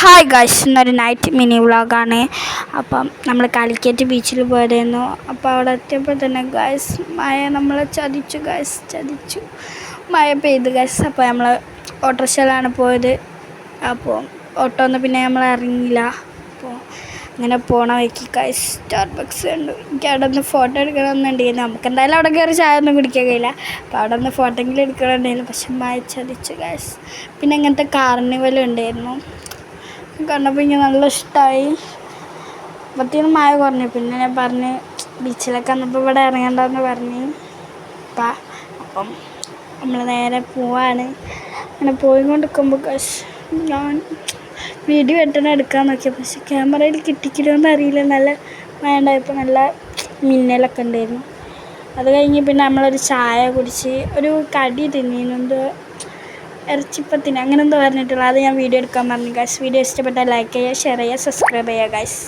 Hi guys, ഇന്നൊരു night mini വ്ളോഗാണ്. അപ്പം നമ്മൾ കാലിക്കറ്റ് ബീച്ചിൽ പോയതായിരുന്നു. അപ്പോൾ അവിടെ എത്തിയപ്പോൾ തന്നെ ഗൈസ് മഴ നമ്മളെ ചതിച്ചു. മഴ പെയ്തു ഗൈസ്. അപ്പോൾ നമ്മൾ ഓട്ടോറിക്ഷയിലാണ് പോയത്. അപ്പോൾ ഓട്ടോ ഒന്നും പിന്നെ നമ്മൾ ഇറങ്ങിയില്ല. അപ്പോൾ അങ്ങനെ പോണ വയ്ക്ക് ഗൈസ് സ്റ്റാർബക്സ് ഉണ്ട്. എനിക്ക് അവിടെ നിന്ന് ഫോട്ടോ എടുക്കണമെന്നുണ്ടെങ്കിൽ നമുക്ക് എന്തായാലും അവിടെ കയറി ചായ ഒന്നും കുടിക്കാൻ കഴിയില്ല. അപ്പോൾ അവിടെ നിന്ന് ഫോട്ടോ എങ്കിലും എടുക്കണമെന്നുണ്ടായിരുന്നു. പക്ഷെ മഴ ചതിച്ചു ഗൈസ്. പിന്നെ ഇങ്ങനത്തെ കാർണിവൽ ഉണ്ടായിരുന്നു. കണ്ടപ്പോൾ എനിക്ക് നല്ല ഇഷ്ടമായി. അപ്പത്തേനും മഴ കുറഞ്ഞു. പിന്നെ ഞാൻ പറഞ്ഞ് ബീച്ചിലൊക്കെ വന്നപ്പോൾ ഇവിടെ ഇറങ്ങണ്ടെന്ന് പറഞ്ഞ് അപ്പം നമ്മൾ നേരെ പോവാണ്. അങ്ങനെ പോയിക്കൊണ്ടിരിക്കുമ്പോൾ ഞാൻ വീഡിയോ എടുക്കാൻ നോക്കിയ പക്ഷെ ക്യാമറയിൽ കിട്ടിക്കിടുമെന്ന് അറിയില്ല. നല്ല വേണ്ടായപ്പോൾ നല്ല മിന്നലൊക്കെ ഉണ്ടായിരുന്നു. അത് കഴിഞ്ഞ് പിന്നെ നമ്മളൊരു ചായ കുടിച്ച് ഒരു കടി തിന്നിരുന്നു, ഇറച്ചിപ്പത്തിന് അങ്ങനെ എന്തോ പറഞ്ഞിട്ടുള്ളത്. അത് ഞാൻ വീഡിയോ എടുക്കാൻ പറഞ്ഞു ഗൈസ്. വീഡിയോ ഇഷ്ടപ്പെട്ടാൽ ലൈക്ക് ചെയ്യുക, ഷെയർ ചെയ്യുക, സബ്സ്ക്രൈബ് ചെയ്യുക ഗൈസ്.